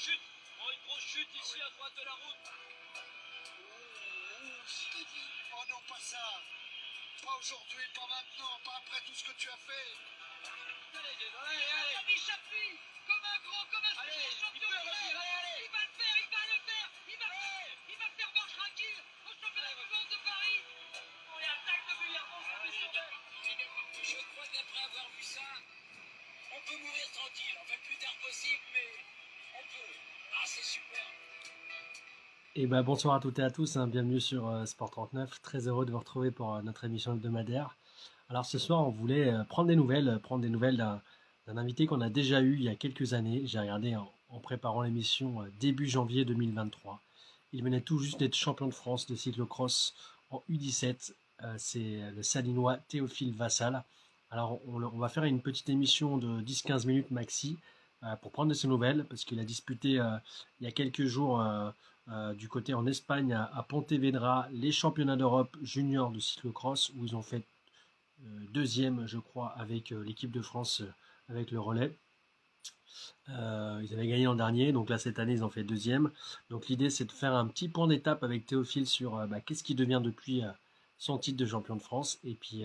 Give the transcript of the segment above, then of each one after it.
chute. Oh, une grosse chute ici à droite de la route. Zinedine. Oh non, pas ça. Pas aujourd'hui, pas maintenant, pas après tout ce que tu as fait. Allez. Il s'appuie comme un grand, comme un Allez, champion il peut du revenir, monde. allez. Il va le faire, il va faire marche tranquille au championnat du monde de Paris. On est attaque de Villarban, Je crois qu'après avoir vu ça, on peut mourir tranquille. Enfin, le plus tard possible, mais on peut. Ah, c'est super. Et ben bonsoir à toutes et à tous, hein, bienvenue sur Sport 39. Très heureux de vous retrouver pour notre émission hebdomadaire. Alors ce soir, on voulait prendre des nouvelles d'un invité qu'on a déjà eu il y a quelques années. J'ai regardé en préparant l'émission début janvier 2023. Il venait tout juste d'être champion de France de cyclocross en U17. C'est le Salinois Théophile Vassal. Alors on va faire une petite émission de 10-15 minutes maxi pour prendre de ses nouvelles parce qu'il a disputé il y a quelques jours du côté en Espagne à Pontevedra les championnats d'Europe juniors de cyclocross où ils ont fait deuxième, je crois, avec l'équipe de France avec le relais. Ils avaient gagné l'an dernier, donc là cette année ils ont fait deuxième. Donc l'idée c'est de faire un petit point d'étape avec Théophile sur qu'est-ce qui devient depuis son titre de champion de France et puis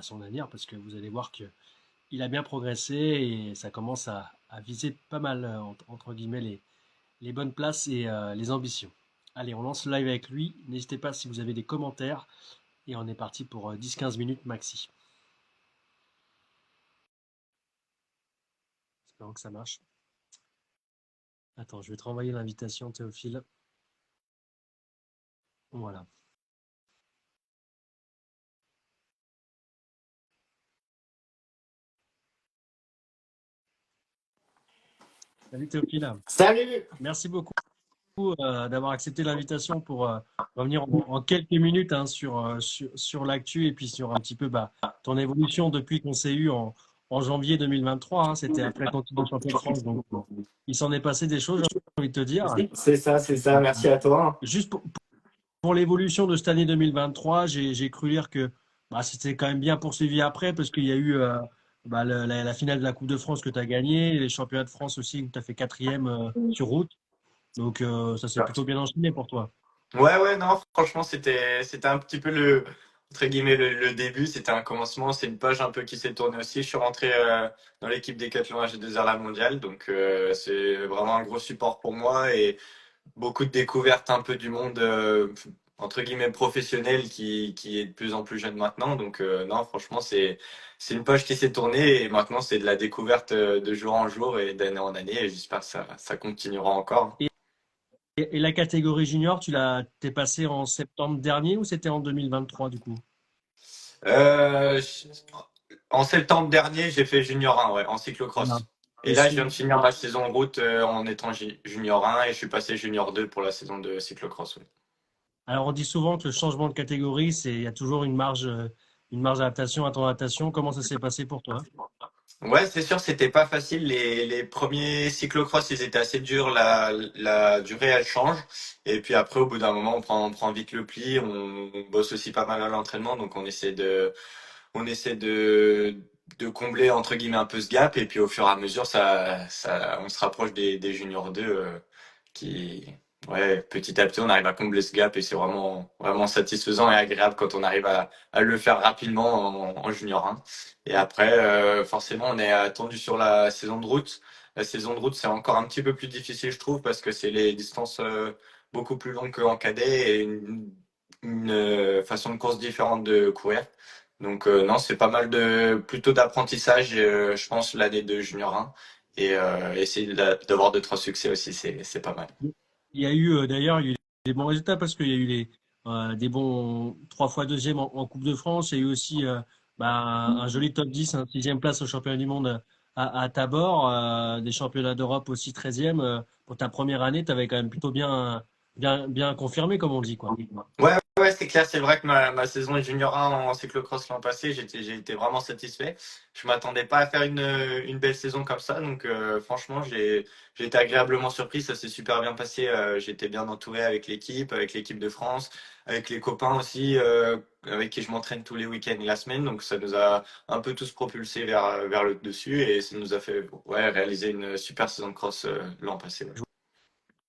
son avenir, parce que vous allez voir qu'il a bien progressé et ça commence à viser pas mal entre guillemets les bonnes places et les ambitions. Allez, on lance le live avec lui. N'hésitez pas si vous avez des commentaires. Et on est parti pour 10-15 minutes maxi. Espérons que ça marche. Attends, je vais te renvoyer l'invitation, Théophile. Voilà. Salut Théophile. Salut! Merci beaucoup d'avoir accepté l'invitation pour revenir en quelques minutes sur l'actu et puis sur un petit peu ton évolution depuis qu'on s'est eu en janvier 2023. Hein. C'était après ton titre de champion de France. Donc, il s'en est passé des choses, j'ai envie de te dire. C'est ça, merci à toi. Juste pour l'évolution de cette année 2023, j'ai cru lire que c'était quand même bien poursuivi après, parce qu'il y a eu la finale de la Coupe de France que tu as gagnée, les championnats de France aussi où tu as fait quatrième sur route. Donc ça s'est plutôt bien enchaîné pour toi. Ouais, non, franchement, c'était un petit peu entre guillemets, le début, c'était un commencement, c'est une page un peu qui s'est tournée aussi. Je suis rentré dans l'équipe Décathlon AG2R La Mondiale, donc c'est vraiment un gros support pour moi et beaucoup de découvertes un peu du monde, entre guillemets, professionnel qui est de plus en plus jeune maintenant. Donc non, franchement, c'est une page qui s'est tournée et maintenant, c'est de la découverte de jour en jour et d'année en année et j'espère que ça continuera encore. Et la catégorie junior, t'es passé en septembre dernier ou c'était en 2023 du coup? Euh, En septembre dernier, j'ai fait Junior 1, ouais, en Voilà. cyclocross. Et Et là, je viens de finir ma saison en route en étant Junior 1 et je suis passé Junior 2 pour la saison de cyclocross. Ouais. alors on dit souvent que le changement de catégorie, il y a toujours une marge d'adaptation à ton adaptation. Comment ça s'est passé pour toi? Ouais, c'est sûr, c'était pas facile. Les premiers cyclocross, ils étaient assez durs. La durée, elle change. Et puis après, au bout d'un moment, on prend vite le pli. On bosse aussi pas mal à l'entraînement. Donc, on essaie de combler, entre guillemets, un peu ce gap. Et puis, au fur et à mesure, on se rapproche des juniors 2, qui, ouais, petit à petit, on arrive à combler ce gap. Et c'est vraiment, vraiment satisfaisant et agréable quand on arrive à le faire rapidement en junior 1. Et après, forcément, on est attendu sur la saison de route. La saison de route, c'est encore un petit peu plus difficile, je trouve, parce que c'est les distances beaucoup plus longues qu'en cadet et une façon de course différente de courir. Donc non, c'est pas mal plutôt d'apprentissage, je pense, l'année de junior 1. Et essayer d'avoir 2-3 succès aussi, c'est pas mal. Il y a eu d'ailleurs il y a eu des bons résultats parce qu'il y a eu des bons 3 fois deuxième en Coupe de France. Il y a eu aussi un joli top 10, un sixième place au championnat du monde à Tabor, des championnats d'Europe aussi 13e. Pour ta première année, tu avais quand même plutôt bien confirmé, comme on dit, quoi. Ouais, c'est clair, c'est vrai que ma saison junior 1 en cyclocross l'an passé, j'ai été vraiment satisfait. Je m'attendais pas à faire une belle saison comme ça, donc franchement, j'ai été agréablement surpris, ça s'est super bien passé. J'étais bien entouré avec l'équipe de France, avec les copains aussi, avec qui je m'entraîne tous les week-ends et la semaine, donc ça nous a un peu tous propulsés vers le dessus et ça nous a fait ouais, réaliser une super saison de cross l'an passé. Ouais.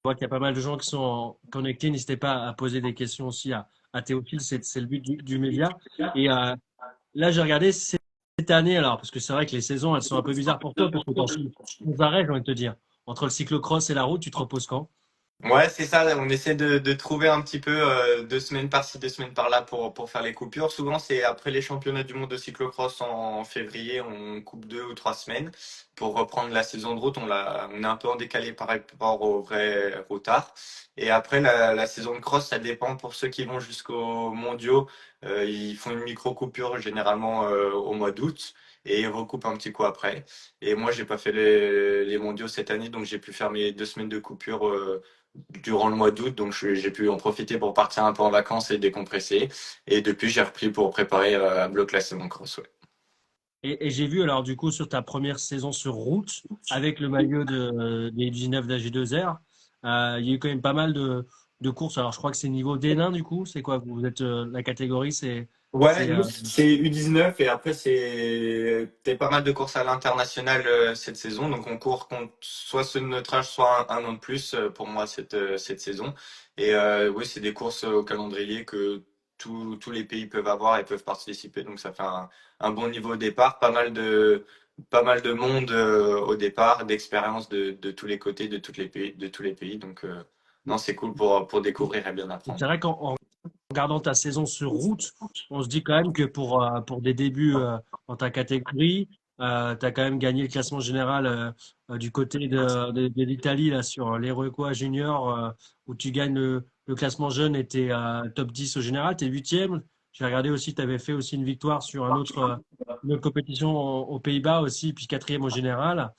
vois qu'il y a pas mal de gens qui sont connectés. N'hésitez pas à poser des questions aussi à Théophile, c'est le but du média. Et là, j'ai regardé cette année, alors, parce que c'est vrai que les saisons, elles sont un peu bizarres pour toi, parce que tu sans arrêt, j'ai envie de te dire. Entre le cyclocross et la route, tu te reposes quand? Ouais, c'est ça. On essaie de trouver un petit peu 2 semaines par-ci, 2 semaines par-là pour faire les coupures. Souvent, c'est après les championnats du monde de cyclocross en février, on coupe 2 ou 3 semaines pour reprendre la saison de route. On est un peu en décalé par rapport au vrai retard. Et après, la saison de cross, ça dépend pour ceux qui vont jusqu'aux mondiaux. Ils font une micro-coupure généralement au mois d'août et ils recoupent un petit coup après. Et moi, j'ai pas fait les mondiaux cette année, donc j'ai pu faire mes 2 semaines de coupure durant le mois d'août, donc j'ai pu en profiter pour partir un peu en vacances et décompresser. Et depuis, j'ai repris pour préparer à bloc la saison cross. Ouais. Et j'ai vu, alors, du coup, sur ta première saison sur route, avec le maillot des 19 d'AG2R, il y a eu quand même pas mal de courses. Alors, je crois que c'est niveau D1, du coup. C'est quoi? Vous êtes, la catégorie, Ouais, c'est, nous, c'est U19 et après, t'as pas mal de courses à l'international cette saison. Donc, on court contre soit ceux de notre âge, soit un an de plus pour moi cette saison. Et oui, c'est des courses au calendrier que tous les pays peuvent avoir et peuvent participer. Donc, ça fait un bon niveau au départ. Pas mal de monde au départ, d'expérience de tous les côtés, de tous les pays. Donc, non, c'est cool pour découvrir et bien c'est apprendre. vrai qu'en regardant ta saison sur route, on se dit quand même que pour des débuts dans ta catégorie, tu as quand même gagné le classement général du côté de l'Italie là, sur l'Heroica Junior, où tu gagnes le classement jeune et tu es top 10 au général, tu es huitième. J'ai regardé aussi, tu avais fait aussi une victoire sur une autre compétition aux Pays-Bas aussi, puis quatrième au général.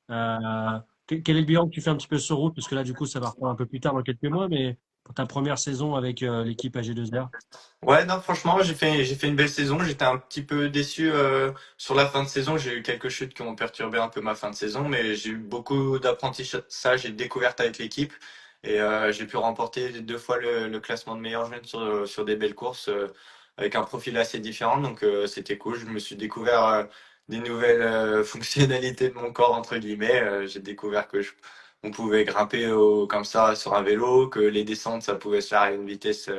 Quel est le bilan que tu fais un petit peu sur route? Parce que là, du coup, ça va reprendre un peu plus tard dans quelques mois, mais pour ta première saison avec l'équipe AG2R. Ouais, non, franchement, j'ai fait une belle saison. J'étais un petit peu déçu sur la fin de saison. J'ai eu quelques chutes qui ont perturbé un peu ma fin de saison, mais j'ai eu beaucoup d'apprentissage et de découvertes avec l'équipe. Et j'ai pu remporter 2 fois le classement de meilleur jeune sur des belles courses avec un profil assez différent. Donc c'était cool. Je me suis découvert des nouvelles fonctionnalités de mon corps, entre guillemets. J'ai découvert on pouvait grimper comme ça sur un vélo, que les descentes, ça pouvait se faire à une vitesse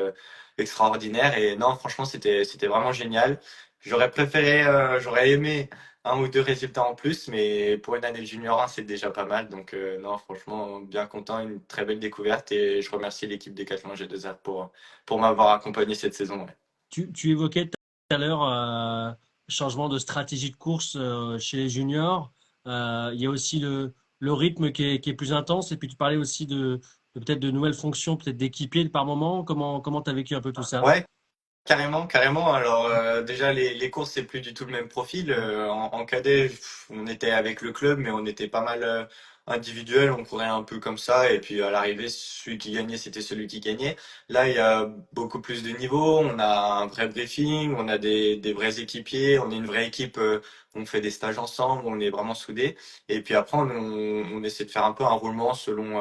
extraordinaire. Et non, franchement, c'était vraiment génial. J'aurais aimé un ou deux résultats en plus, mais pour une année de junior 1, c'est déjà pas mal. Donc non, franchement, bien content, une très belle découverte et je remercie l'équipe Decathlon G2R pour m'avoir accompagné cette saison. Ouais. Tu évoquais tout à l'heure changement de stratégie de course chez les juniors. Il y a aussi le rythme qui est plus intense. Et puis tu parlais aussi de peut-être de nouvelles fonctions, peut-être d'équipier par moment. Comment tu as vécu un peu tout ça? Ouais, carrément, carrément. Alors déjà les courses c'est plus du tout le même profil. En cadet, on était avec le club, mais on était pas mal individuel. On courait un peu comme ça, et puis à l'arrivée, celui qui gagnait, c'était celui qui gagnait. Là, il y a beaucoup plus de niveaux. On a un vrai briefing, on a des vrais équipiers, on est une vraie équipe. On fait des stages ensemble, on est vraiment soudés. Et puis après, on essaie de faire un peu un roulement selon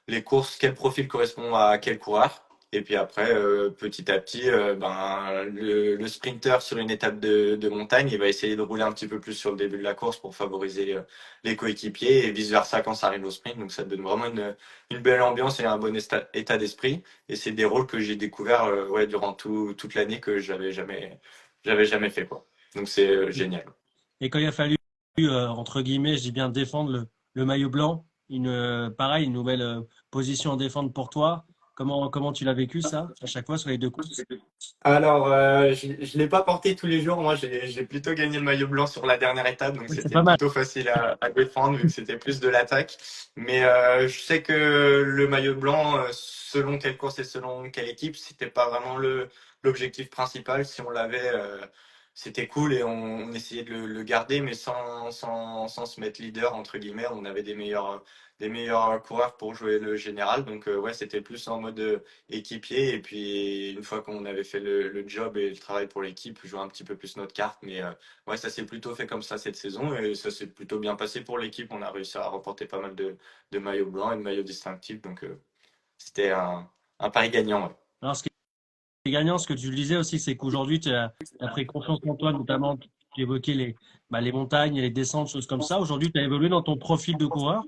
les courses, quel profil correspond à quel coureur. Et puis après, petit à petit, ben, le sprinter sur une étape de montagne, il va essayer de rouler un petit peu plus sur le début de la course pour favoriser les coéquipiers et vice-versa quand ça arrive au sprint. Donc ça donne vraiment une belle ambiance et un bon état d'esprit. Et c'est des rôles que j'ai découvert ouais, durant toute l'année que j'avais jamais fait, quoi. Donc c'est génial. Et quand il a fallu, entre guillemets, je dis bien défendre le maillot blanc, pareil, une nouvelle position à défendre pour toi. Comment tu l'as vécu ça, à chaque fois sur les deux courses? Alors, je l'ai pas porté tous les jours. Moi, j'ai plutôt gagné le maillot blanc sur la dernière étape, donc Oui, c'est c'était pas mal. plutôt facile à défendre vu que c'était plus de l'attaque. Mais je sais que le maillot blanc, selon quelle course et selon quelle équipe, c'était pas vraiment l'objectif principal. Si on l'avait, c'était cool et on essayait de le garder, mais sans se mettre leader entre guillemets. On avait des meilleurs coureurs pour jouer le général, donc ouais, c'était plus en mode équipier. Et puis, une fois qu'on avait fait le job et le travail pour l'équipe, jouer un petit peu plus notre carte. Mais ouais, ça s'est plutôt fait comme ça cette saison et ça s'est plutôt bien passé pour l'équipe. On a réussi à remporter pas mal de maillots blancs et de maillots distinctifs. Donc, c'était un pari gagnant. Ouais. Alors, ce qui est gagnant, ce que tu le disais aussi, c'est qu'aujourd'hui, tu as pris confiance en toi, notamment, tu évoquais les montagnes et les descentes, choses comme ça. Aujourd'hui, tu as évolué dans ton profil de coureur.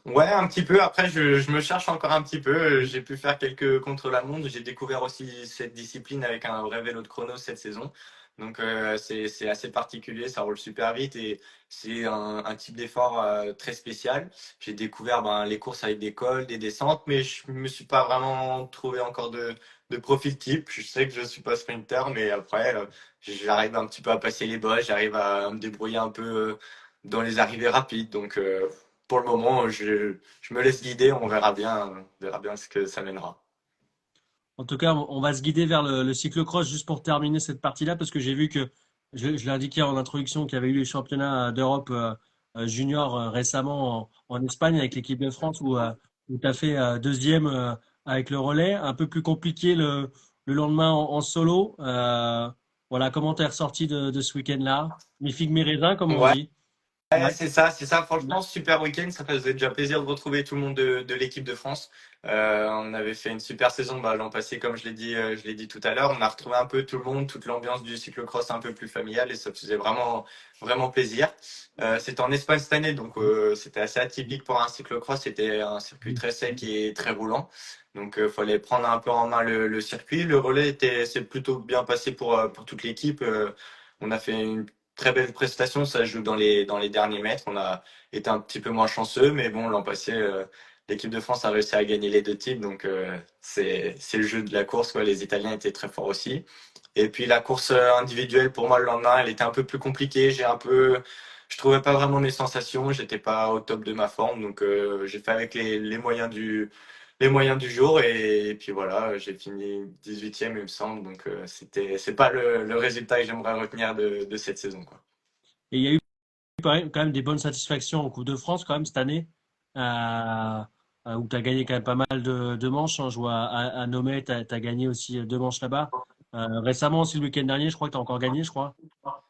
Ouais, un petit peu. Après, je me cherche encore un petit peu. J'ai pu faire quelques contre-la-montre. J'ai découvert aussi cette discipline avec un vrai vélo de chrono cette saison. Donc, c'est assez particulier. Ça roule super vite et c'est un type d'effort très spécial. J'ai découvert les courses avec des cols, des descentes, mais je me suis pas vraiment trouvé encore de profil type. Je sais que je suis pas sprinter, mais après, j'arrive un petit peu à passer les bosses. J'arrive à me débrouiller un peu dans les arrivées rapides. Donc, pour le moment, je me laisse guider, on verra bien ce que ça mènera. En tout cas, on va se guider vers le cyclocross juste pour terminer cette partie-là, parce que j'ai vu que, je l'ai indiqué en introduction, qu'il y avait eu les championnats d'Europe junior récemment en Espagne avec l'équipe de France où tu as fait deuxième avec le relais. Un peu plus compliqué le lendemain en solo. Voilà, comment t'es ressorti de ce week-end-là? Mi figue, mi raisin, comme on Ouais, dit. ouais, c'est ça, c'est ça. Franchement, super week-end. Ça faisait déjà plaisir de retrouver tout le monde de l'équipe de France. On avait fait une super saison l'an passé, comme je l'ai dit tout à l'heure. On a retrouvé un peu tout le monde, toute l'ambiance du cyclocross un peu plus familiale et ça faisait vraiment plaisir. C'était en Espagne cette année, donc c'était assez atypique pour un cyclocross. C'était un circuit très sec et très roulant. Donc, fallait prendre un peu en main le circuit. Le relais c'est plutôt bien passé pour toute l'équipe. On a fait une très belle prestation, ça joue dans les derniers mètres. On a été un petit peu moins chanceux, mais bon, l'an passé, l'équipe de France a réussi à gagner les deux titres, donc c'est le jeu de la course, quoi. Les Italiens étaient très forts aussi. Et puis la course individuelle, pour moi, le lendemain, elle était un peu plus compliquée. Je trouvais pas vraiment mes sensations, j'étais pas au top de ma forme, donc j'ai fait avec les moyens du jour et puis voilà, j'ai fini 18e, il me semble, donc c'est pas le résultat que j'aimerais retenir de cette saison, quoi. Et il y a eu quand même des bonnes satisfactions en Coupe de France quand même cette année, euh, où tu as gagné quand même pas mal de manches, hein. Je vois à Nome, tu as gagné aussi deux manches là-bas. Récemment aussi le week-end dernier, je crois que tu as encore gagné, je crois.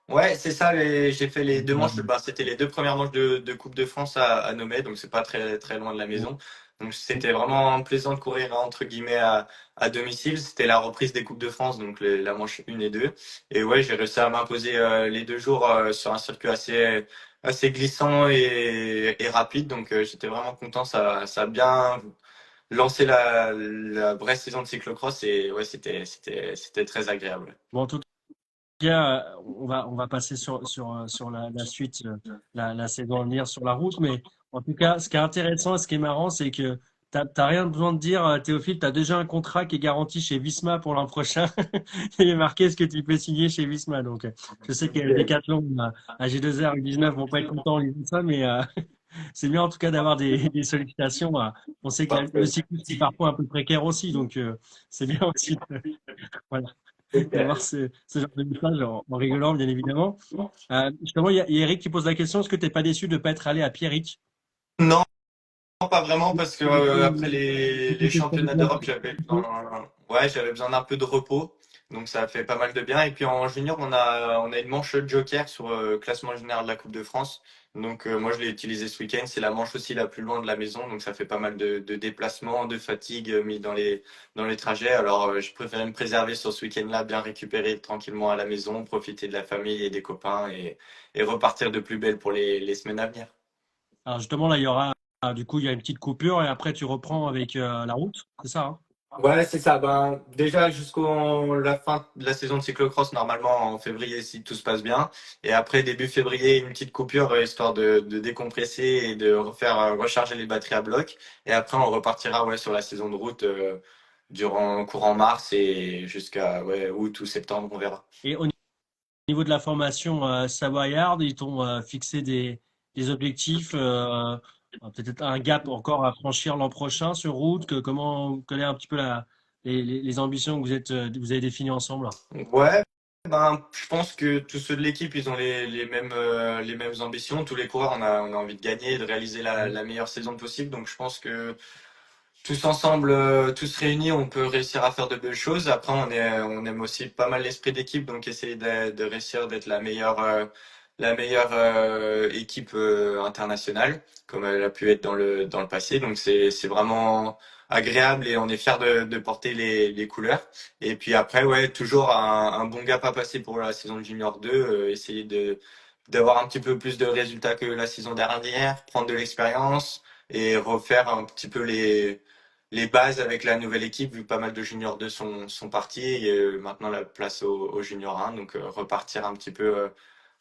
Ouais, c'est ça, j'ai fait les Donc, deux manches, c'était les deux premières manches de Coupe de France à Nome, donc c'est pas très loin de la maison. Donc c'était vraiment plaisant de courir entre guillemets à domicile. C'était la reprise des Coupes de France, donc la manche 1 et 2. Et ouais, j'ai réussi à m'imposer les deux jours sur un circuit assez glissant et rapide. Donc j'étais vraiment content, ça a bien lancé la vraie saison de cyclocross et ouais, c'était très agréable. bon, en tout cas, on va passer sur la suite, la saison à venir sur la route. Mais en tout cas, ce qui est intéressant et ce qui est marrant, c'est que t'as rien besoin de dire, Théophile, tu as déjà un contrat qui est garanti chez Visma pour l'an prochain. Il est marqué ce que tu peux signer chez Visma. Donc, je sais que Decathlon, à G2R, U19 vont pas être contents en lisant ça, mais c'est bien en tout cas d'avoir des sollicitations. On sait que le cyclisme, c'est parfois un peu précaire aussi. Donc, c'est bien aussi voilà, d'avoir ce genre de message en rigolant, bien évidemment. Justement, il y a Eric qui pose la question, est-ce que tu n'es pas déçu de ne pas être allé à Pierrick? Non, pas vraiment parce que après les championnats d'Europe, j'avais besoin d'un peu de repos. Donc ça a fait pas mal de bien. Et puis en junior, on a une manche joker sur classement général de la Coupe de France. Donc moi je l'ai utilisé ce week-end. C'est la manche aussi la plus loin de la maison. Donc ça fait pas mal de déplacements, de fatigue mis dans les trajets. Alors je préférais me préserver sur ce week-end-là, bien récupérer tranquillement à la maison, profiter de la famille et des copains et repartir de plus belle pour les semaines à venir. Alors justement, là, il y aura, du coup, il y a une petite coupure et après tu reprends avec la route, c'est ça, hein? Ouais, c'est ça. Ben, déjà jusqu'au la fin de la saison de cyclocross, normalement en février, si tout se passe bien. Et après, début février, une petite coupure, histoire de décompresser et de refaire recharger les batteries à bloc. Et après, on repartira ouais, sur la saison de route durant courant mars et jusqu'à ouais, août ou septembre, on verra. Et au niveau de la formation Savoyard, ils t'ont fixé des objectifs, peut-être un gap encore à franchir l'an prochain sur route. Quelle est un petit peu les ambitions que vous avez définies ensemble? Ouais, ben, je pense que tous ceux de l'équipe, ils ont les mêmes ambitions. Tous les coureurs, on a envie de gagner, de réaliser la meilleure saison possible. Donc, je pense que tous ensemble, tous réunis, on peut réussir à faire de belles choses. Après, on aime aussi pas mal l'esprit d'équipe, donc essayer de réussir d'être la meilleure équipe internationale, comme elle a pu être dans le passé. Donc c'est vraiment agréable et on est fiers de porter les couleurs. Et puis après, ouais, toujours un bon gap à passer pour la saison de Junior 2, essayer d'avoir un petit peu plus de résultats que la saison dernière, prendre de l'expérience et refaire un petit peu les bases avec la nouvelle équipe, vu que pas mal de juniors 2 sont partis, et maintenant la place au junior 1, donc repartir un petit peu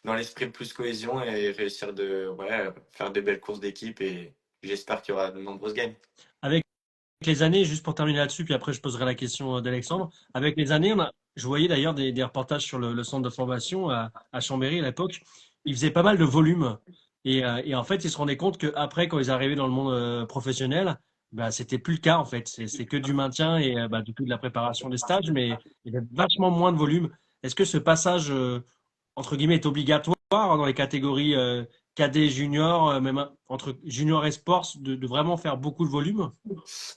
dans l'esprit de plus cohésion et réussir ouais, faire des belles courses d'équipe, et j'espère qu'il y aura de nombreuses gagnes. Avec les années, juste pour terminer là-dessus, puis après je poserai la question d'Alexandre. Avec les années, je voyais d'ailleurs des reportages sur le centre de formation à Chambéry à l'époque. Ils faisaient pas mal de volume. Et en fait, ils se rendaient compte qu'après, quand ils arrivaient dans le monde professionnel, bah, c'était plus le cas en fait. C'est que du maintien et bah, du coup de la préparation des stages, mais il y avait vachement moins de volume. Est-ce que ce passage, entre guillemets, est obligatoire dans les catégories cadet, junior, même entre junior et sport, de vraiment faire beaucoup de volume?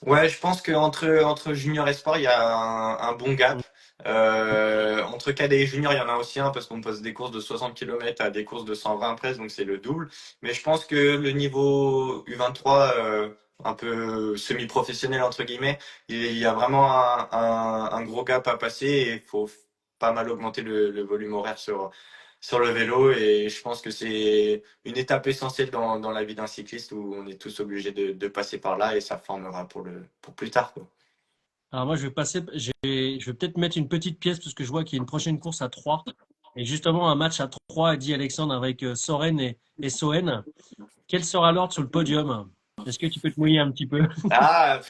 Ouais, je pense qu'entre junior et sport, il y a un bon gap. Entre cadet et junior, il y en a aussi un parce qu'on passe des courses de 60 km à des courses de 120 presque, donc c'est le double. Mais je pense que le niveau U23, un peu semi-professionnel entre guillemets, il y a vraiment un gros gap à passer et il faut pas mal augmenter le volume horaire sur le vélo. Et je pense que c'est une étape essentielle dans la vie d'un cycliste où on est tous obligés de passer par là, et ça formera pour plus tard, quoi. Alors moi, je vais peut-être mettre une petite pièce parce que je vois qu'il y a une prochaine course à 3. Et justement, un match à 3, dit Alexandre, avec Soren et Soen. Quel sera l'ordre sur le podium? Est-ce que tu peux te mouiller un petit peu? Ah,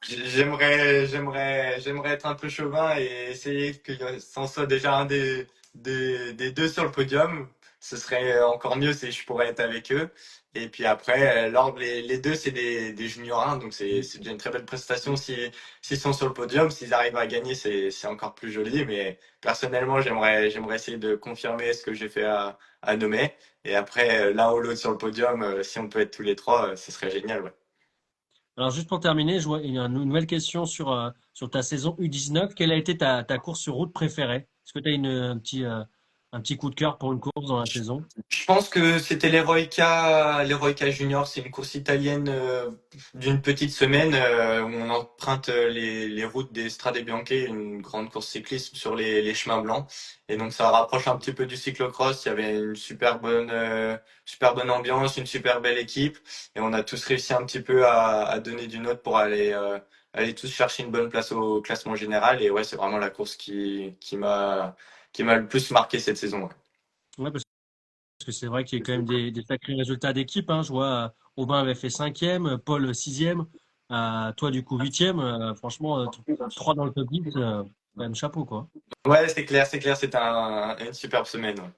j'aimerais être un peu chauvin et essayer que s'en soit déjà un des deux sur le podium. Ce serait encore mieux si je pourrais être avec eux. Et puis après, l'ordre, les deux, c'est des juniors 1, donc c'est déjà une très belle prestation s'ils sont sur le podium. S'ils arrivent à gagner, c'est encore plus joli. Mais personnellement, j'aimerais essayer de confirmer ce que j'ai fait à Nome. Et après, l'un ou l'autre sur le podium, si on peut être tous les trois, ce serait génial, ouais. Alors juste pour terminer, je vois il y a une nouvelle question sur ta saison U19. Quelle a été ta course sur route préférée? Est-ce que tu as un petit coup de cœur pour une course dans la saison? Je pense que c'était l'Heroica Junior. C'est une course italienne d'une petite semaine où on emprunte les routes des Strade Bianche, une grande course cycliste sur les chemins blancs. Et donc ça rapproche un petit peu du cyclocross. Il y avait une super bonne ambiance, une super belle équipe. Et on a tous réussi un petit peu à donner du nôtre pour aller tous chercher une bonne place au classement général. Et ouais, c'est vraiment la course qui m'a le plus marqué cette saison, ouais. Ouais, parce que c'est vrai qu'il y a quand même des sacrés résultats d'équipe, hein. Je vois Aubin avait fait cinquième, Paul sixième, toi du coup huitième. Franchement, trois dans le top 10, quand même chapeau quoi. Ouais, c'est clair, c'était une superbe semaine, ouais.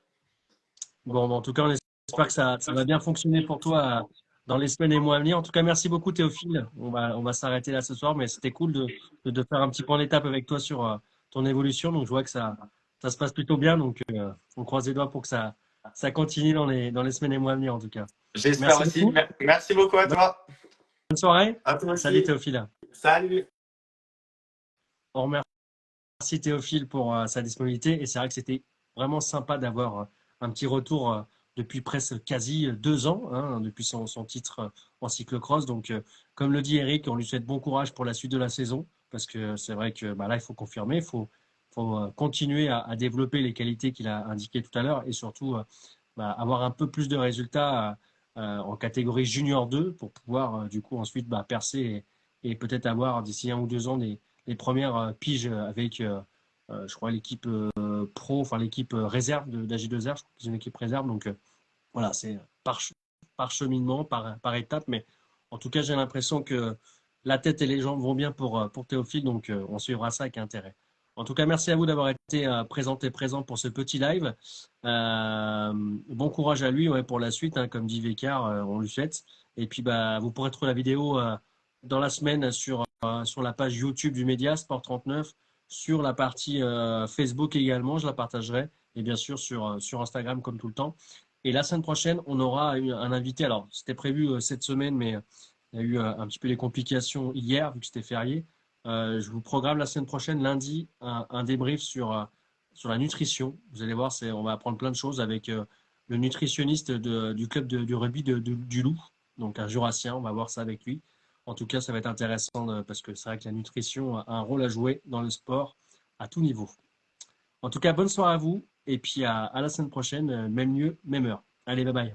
Bon, en tout cas, on espère que ça va bien fonctionner pour toi dans les semaines et mois à venir. En tout cas, merci beaucoup Théophile. On va s'arrêter là ce soir, mais c'était cool de faire un petit point d'étape avec toi sur ton évolution. Donc je vois que ça se passe plutôt bien. Donc on croise les doigts pour que ça continue dans les semaines et mois à venir en tout cas. J'espère Merci aussi. beaucoup. Merci beaucoup à toi. Bonne soirée. À toi Salut aussi. Théophile. Salut. On remercie Théophile pour sa disponibilité et c'est vrai que c'était vraiment sympa d'avoir un petit retour depuis presque quasi 2 ans, hein, depuis son titre en cyclocross. Donc, comme le dit Eric, on lui souhaite bon courage pour la suite de la saison parce que c'est vrai que bah, là, il faut confirmer, faut continuer à développer les qualités qu'il a indiquées tout à l'heure et surtout bah, avoir un peu plus de résultats en catégorie junior 2 pour pouvoir du coup ensuite bah, percer et peut-être avoir d'ici 1 ou 2 ans les premières piges avec, je crois, l'équipe pro, enfin l'équipe réserve d'AG2R, je crois qu'ils ont une équipe réserve. Donc voilà, c'est par cheminement, par étape, mais en tout cas, j'ai l'impression que la tête et les jambes vont bien pour Théophile, donc on suivra ça avec intérêt. En tout cas, merci à vous d'avoir été présent pour ce petit live. Bon courage à lui ouais, pour la suite, hein, comme dit Vécard, on lui souhaite. Et puis, bah, vous pourrez trouver la vidéo dans la semaine sur la page YouTube du Média Sport 39, sur la partie Facebook également, je la partagerai, et bien sûr sur Instagram comme tout le temps. Et la semaine prochaine, on aura un invité. Alors, c'était prévu cette semaine, mais il y a eu un petit peu des complications hier, vu que c'était férié. Je vous programme la semaine prochaine, lundi, un débrief sur la nutrition. Vous allez voir, on va apprendre plein de choses avec le nutritionniste du club du rugby du Loup, donc un Jurassien. On va voir ça avec lui. En tout cas, ça va être intéressant parce que c'est vrai que la nutrition a un rôle à jouer dans le sport à tout niveau. En tout cas, bonne soirée à vous et puis à la semaine prochaine, même lieu, même heure. Allez, bye bye.